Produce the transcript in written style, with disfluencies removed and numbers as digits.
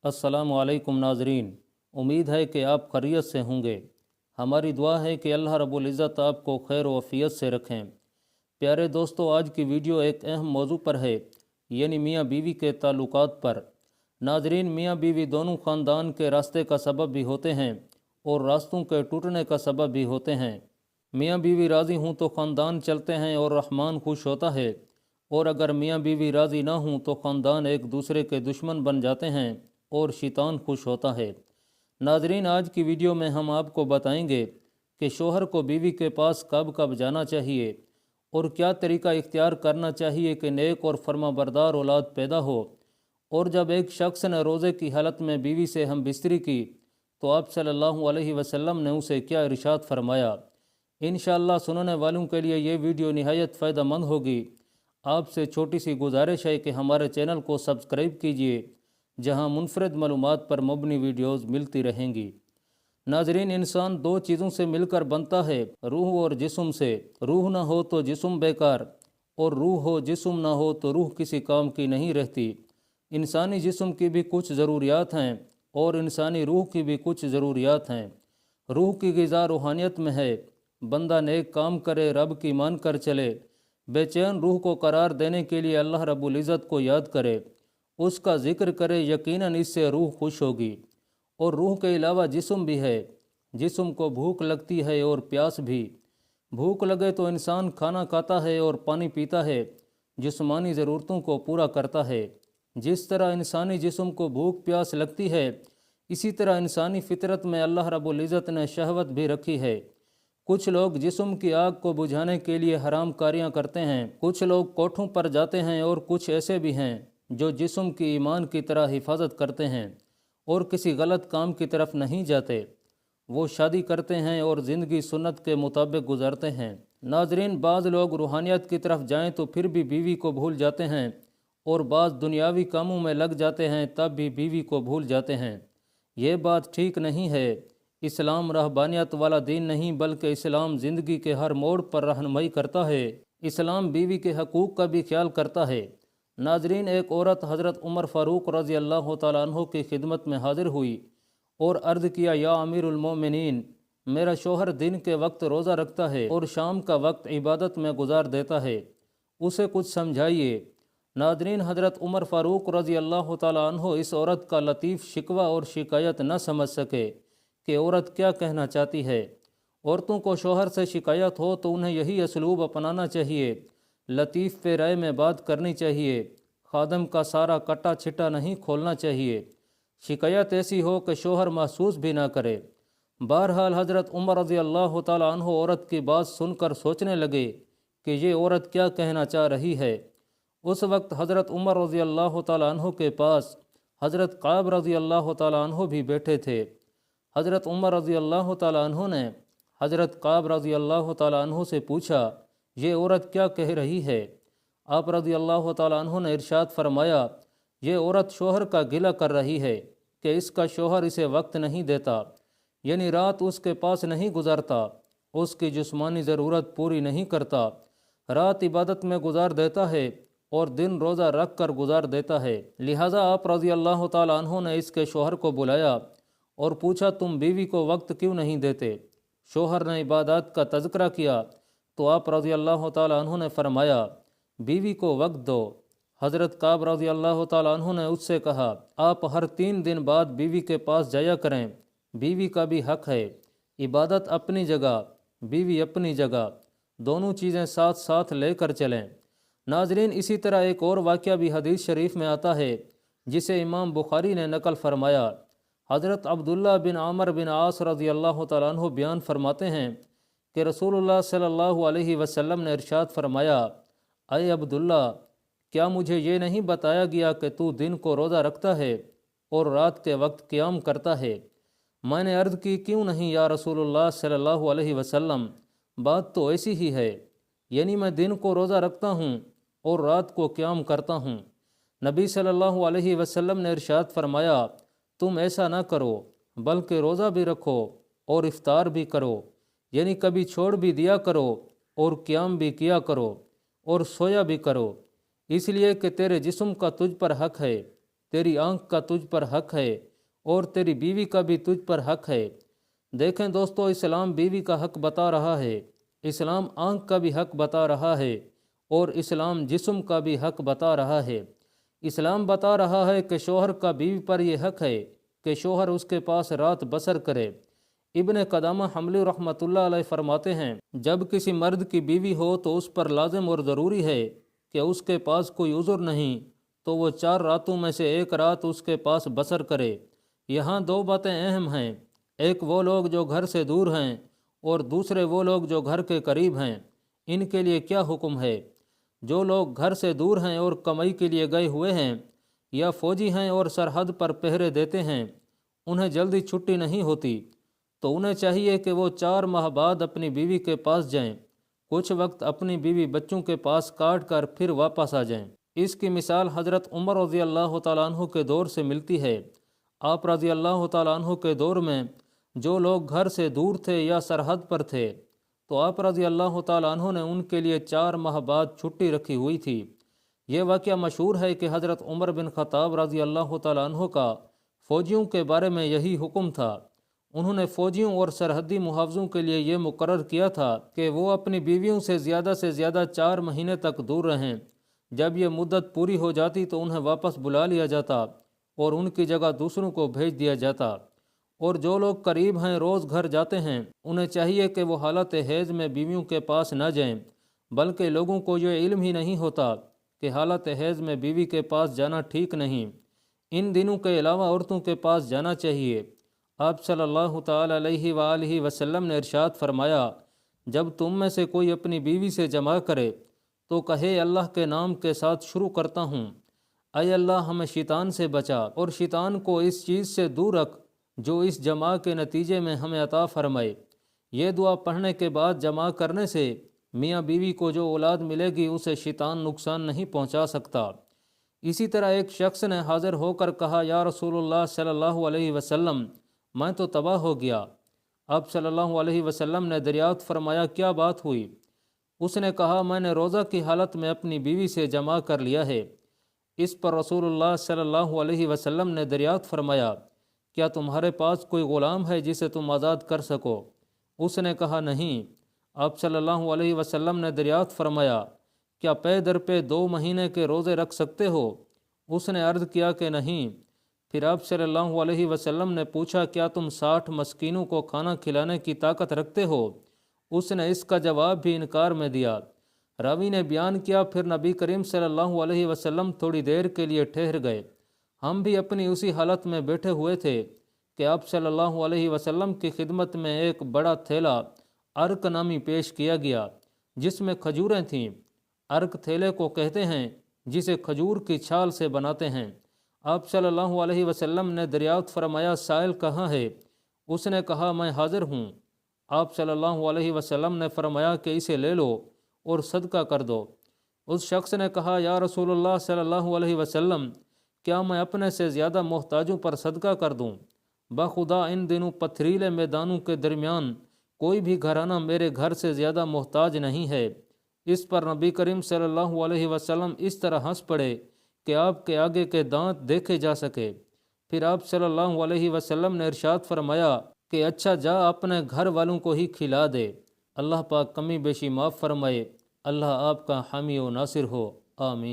अस्सलामुअलैकुम नाजरीन, उम्मीद है कि आप खैरियत से होंगे। हमारी दुआ है कि अल्लाह रब्बुल इज़्ज़त आपको खैर व आफियत से रखें। प्यारे दोस्तों, आज की वीडियो एक अहम मौजू पर है, यानी मियाँ बीवी के ताल्लुकात पर। नाजरीन, मियाँ बीवी दोनों ख़ानदान के रास्ते का सबब भी होते हैं और रास्तों के टूटने का सबब भी होते हैं। मियाँ बीवी राज़ी हों तो ख़ानदान चलते हैं और रहमान खुश होता है, और अगर मियाँ बीवी राज़ी ना हों तो ख़ानदान एक दूसरे के दुश्मन बन जाते हैं और शैतान खुश होता है। नाजरीन, आज की वीडियो में हम आपको बताएंगे कि शोहर को बीवी के पास कब कब जाना चाहिए और क्या तरीका इख्तियार करना चाहिए कि नेक और फर्माबरदार औलाद पैदा हो। और जब एक शख्स ने रोज़े की हालत में बीवी से हम बिस्तरी की तो आप सल्लल्लाहु अलैहि वसल्लम ने उसे क्या इरशाद फरमाया। इंशाअल्लाह सुनने वालों के लिए ये वीडियो निहायत फ़ायदेमंद होगी। आपसे छोटी सी गुजारिश है कि हमारे चैनल को सब्सक्राइब कीजिए, जहां मुनफरद मालूमात पर मबनी वीडियोज़ मिलती रहेंगी। नाजरीन, इंसान दो चीज़ों से मिलकर बनता है, रूह और जिस्म से। रूह ना हो तो जिस्म बेकार, और रूह हो जिस्म ना हो तो रूह किसी काम की नहीं रहती। इंसानी जिस्म की भी कुछ ज़रूरियात हैं और इंसानी रूह की भी कुछ ज़रूरियात हैं। रूह की ग़िज़ा रूहानियत में है। बंदा नेक काम करे, रब की मान कर चले, बेचैन रूह को करार देने के लिए अल्लाह रब्बुल इज़्ज़त को याद करे, उसका ज़िक्र करे, यकीनन इससे रूह खुश होगी। और रूह के अलावा जिस्म भी है। जिस्म को भूख लगती है और प्यास भी। भूख लगे तो इंसान खाना खाता है और पानी पीता है, जिस्मानी ज़रूरतों को पूरा करता है। जिस तरह इंसानी जिस्म को भूख प्यास लगती है, इसी तरह इंसानी फितरत में अल्लाह रब्बुल इज़्ज़त ने शहवत भी रखी है। कुछ लोग जिस्म की आग को बुझाने के लिए हराम कारियाँ करते हैं, कुछ लोग कोठों पर जाते हैं और कुछ ऐसे भी हैं जो जिस्म की ईमान की तरह हिफाजत करते हैं और किसी गलत काम की तरफ नहीं जाते। वो शादी करते हैं और ज़िंदगी सुन्नत के मुताबिक गुजारते हैं। नाजरीन, बाज़ लोग रूहानियत की तरफ जाएं तो फिर भी बीवी को भूल जाते हैं, और बाज़ दुनियावी कामों में लग जाते हैं तब भी बीवी को भूल जाते हैं। ये बात ठीक नहीं है। इस्लाम रहबानियत वाला दीन नहीं, बल्कि इस्लाम ज़िंदगी के हर मोड़ पर रहनुमाई करता है। इस्लाम बीवी के हकूक़ का भी ख्याल करता है। नाजरीन, एक औरत हज़रत उमर फ़ारूक रज़ी अल्लाह तआला अन्हु की खिदमत में हाजिर हुई और अर्ज़ किया, या अमीरुल मोमिनीन, मेरा शोहर दिन के वक्त रोज़ा रखता है और शाम का वक्त इबादत में गुजार देता है, उसे कुछ समझाइए। नाजरीन, हज़रत उमर फ़ारूक रज़ी अल्लाह तआला अन्हु इस औरत का लतीफ़ शिकवा और शिकायत न समझ सके कि औरत क्या कहना चाहती है। औरतों को शोहर से शिकायत हो तो उन्हें यही असलूब अपनाना चाहिए, लतीफ़ पे राय में बात करनी चाहिए, खादम का सारा कटा छिटा नहीं खोलना चाहिए। शिकायत ऐसी हो कि शोहर महसूस भी ना करे। बहरहाल हज़रत उमर रज़ी अल्लाह तआला अन्हु औरत की बात सुनकर सोचने लगे कि ये औरत क्या कहना चाह रही है। उस वक्त हज़रत उमर रज़ी अल्लाह तआला अन्हु के पास हज़रत काब रज़ी अल्लाह तआला अन्हु भी बैठे थे। हज़रत उमर रज़ी अल्लाह तआला अन्हु ने हज़रत काब रज़ी अल्लाह तआला अन्हु से पूछा, ये औरत क्या कह रही है। आप रज़ी अल्लाह तआला अन्हु ने इरशाद फरमाया, ये औरत शोहर का गिला कर रही है कि इसका शोहर इसे वक्त नहीं देता, यानी रात उसके पास नहीं गुजारता, उसकी जिस्मानी ज़रूरत पूरी नहीं करता, रात इबादत में गुजार देता है और दिन रोज़ा रख कर गुजार देता है। लिहाजा आप रज़ी अल्लाह तआला अन्हु ने इसके शोहर को बुलाया और पूछा, तुम बीवी को वक्त क्यों नहीं देते। शोहर ने इबादत का तज़किरा किया तो आप रज़ी अल्लाह तआला अन्हु ने फरमाया, बीवी को वक्त दो। हज़रत काब रज़ी अल्लाह तआला अन्हु ने उससे कहा, आप हर 3 दिन बाद बीवी के पास जाया करें, बीवी का भी हक है। इबादत अपनी जगह, बीवी अपनी जगह, दोनों चीज़ें साथ साथ लेकर चलें। नाजरीन, इसी तरह एक और वाक़या भी हदीस शरीफ में आता है जिसे इमाम बुखारी ने नकल फरमाया। हज़रत अब्दुल्ला बिन आमर बिन आस रज़ी अल्लाह तआला अन्हु बयान फरमाते हैं कि रसूलुल्लाह सल्लल्लाहु अलैहि वसल्लम ने इरशाद फरमाया, अय अब्दुल्ला, क्या मुझे ये नहीं बताया गया कि तू दिन को रोज़ा रखता है और रात के वक्त क़याम करता है। मैंने अर्ज़ की, क्यों नहीं या रसूलुल्लाह सल्लल्लाहु अलैहि वसल्लम, बात तो ऐसी ही है, यानी मैं दिन को रोज़ा रखता हूँ और रात को क़याम करता हूँ। नबी सल्लल्लाहु अलैहि वसल्लम ने इरशाद फरमाया, तुम ऐसा ना करो, बल्कि रोज़ा भी रखो और इफ्तार भी करो, यानी कभी छोड़ भी दिया करो और क़याम भी किया करो और सोया भी करो, इसलिए कि तेरे जिस्म का तुझ पर हक है, तेरी आंख का तुझ पर हक है और तेरी बीवी का भी तुझ पर हक है। देखें दोस्तों, इस्लाम बीवी का हक बता रहा है, इस्लाम आंख का भी हक बता रहा है और इस्लाम जिस्म का भी हक बता रहा है। इस्लाम बता रहा है कि शोहर का बीवी पर यह हक है कि शोहर उसके पास रात बसर करे। इब्न कदामा हम्बली रहमतुल्लाह अलैह फरमाते हैं, जब किसी मर्द की बीवी हो तो उस पर लाजिम और ज़रूरी है कि उसके पास कोई उज़ुर नहीं तो वो 4 रातों में से एक रात उसके पास बसर करे। यहाँ 2 बातें अहम हैं, एक वो लोग जो घर से दूर हैं और दूसरे वो लोग जो घर के करीब हैं। इनके लिए क्या हुक्म है? जो लोग घर से दूर हैं और कमाई के लिए गए हुए हैं या फौजी हैं और सरहद पर पहरे देते हैं, उन्हें जल्दी छुट्टी नहीं होती तो उन्हें चाहिए कि वो 4 माह बाद अपनी बीवी के पास जाएं, कुछ वक्त अपनी बीवी बच्चों के पास काट कर फिर वापस आ जाएं। इसकी मिसाल हज़रत उमर रज़ी अल्लाह तआला अन्हु के दौर से मिलती है। आप रज़ी अल्लाह तआला अन्हु के दौर में जो लोग घर से दूर थे या सरहद पर थे तो आप रज़ी अल्लाह तआला अन्हु ने उनके लिए 4 माह बाद छुट्टी रखी हुई थी। ये वाक़या मशहूर है कि हज़रत उमर बिन ख़त्ताब रज़ी अल्लाह तआला अन्हु का फ़ौजियों के बारे में यही हुक्म था। उन्होंने फ़ौजियों और सरहदी मुहावज़ों के लिए ये मुकर्रर किया था कि वो अपनी बीवियों से ज़्यादा 4 महीने तक दूर रहें। जब ये मुद्दत पूरी हो जाती तो उन्हें वापस बुला लिया जाता और उनकी जगह दूसरों को भेज दिया जाता। और जो लोग करीब हैं, रोज़ घर जाते हैं, उन्हें चाहिए कि वो हालत हैज़ में बीवियों के पास न जाएं, बल्कि लोगों को ये इल्म ही नहीं होता कि हालत हैज़ में बीवी के पास जाना ठीक नहीं। इन दिनों के अलावा औरतों के पास जाना चाहिए। आप सल्लल्लाहु तआला अलैहि वसल्लम ने इरशाद फरमाया, जब तुम में से कोई अपनी बीवी से जमा करे तो कहे, अल्लाह के नाम के साथ शुरू करता हूँ, ऐ अल्लाह हमें शैतान से बचा और शैतान को इस चीज़ से दूर रख जो इस जमा के नतीजे में हमें अता फरमाए। ये दुआ पढ़ने के बाद जमा करने से मियाँ बीवी को जो औलाद मिलेगी उसे शैतान नुकसान नहीं पहुँचा सकता। इसी तरह एक शख्स ने हाज़िर होकर कहा, या रसूलुल्लाह सल्लल्लाहु अलैहि वसल्लम, मैं तो तबाह हो गया। अब सल्लल्लाहु अलैहि वसल्लम ने दरियाफ्त फरमाया, क्या बात हुई? उसने कहा, मैंने रोज़ा की हालत में अपनी बीवी से जमा कर लिया है। इस पर रसूलुल्लाह सल्लल्लाहु अलैहि वसल्लम ने दरियाफ्त फरमाया, क्या तुम्हारे पास कोई ग़ुलाम है जिसे तुम आज़ाद कर सको? उसने कहा, नहीं। आप सल्लल्लाहु अलैहि वसल्लम ने दरियाफ्त फरमाया, क्या पे दर पे 2 महीने के रोज़े रख सकते हो? उसने अर्ज़ किया कि नहीं। फिर आप सल्लल्लाहु अलैहि वसल्लम ने पूछा, क्या तुम 60 मस्कीनों को खाना खिलाने की ताकत रखते हो? उसने इसका जवाब भी इनकार में दिया। रावी ने बयान किया, फिर नबी करीम सल्लल्लाहु अलैहि वसल्लम थोड़ी देर के लिए ठहर गए। हम भी अपनी उसी हालत में बैठे हुए थे कि आप सल्लल्लाहु अलैहि वसल्लम की खिदमत में एक बड़ा थैला अर्क नामी पेश किया गया जिसमें खजूरें थीं। अर्क थैले को कहते हैं जिसे खजूर की छाल से बनाते हैं। आप सल्लल्लाहु अलैहि वसल्लम ने दरियाफ्त फरमाया, साइल कहाँ है? उसने कहा, मैं हाजिर हूँ। आप सल्लल्लाहु अलैहि वसल्लम ने फरमाया कि इसे ले लो और सदका कर दो। उस शख्स ने कहा, या रसूलुल्लाह सल्लल्लाहु अलैहि वसल्लम, क्या मैं अपने से ज़्यादा मोहताजों पर सदका कर दूँ? बखुदा इन दिनों पथरीले मैदानों के दरमियान कोई भी घराना मेरे घर से ज़्यादा मोहताज नहीं है। इस पर नबी करीम सल्लल्लाहु अलैहि वसल्लम इस तरह हंस पड़े कि आपके आगे के दांत देखे जा सके। फिर आप सल्लल्लाहु अलैहि वसल्लम ने इरशाद फरमाया कि अच्छा जा अपने घर वालों को ही खिला दे। अल्लाह पाक कमी बेशी माफ़ फरमाए। अल्लाह आपका हामी व नासिर हो। आमीन।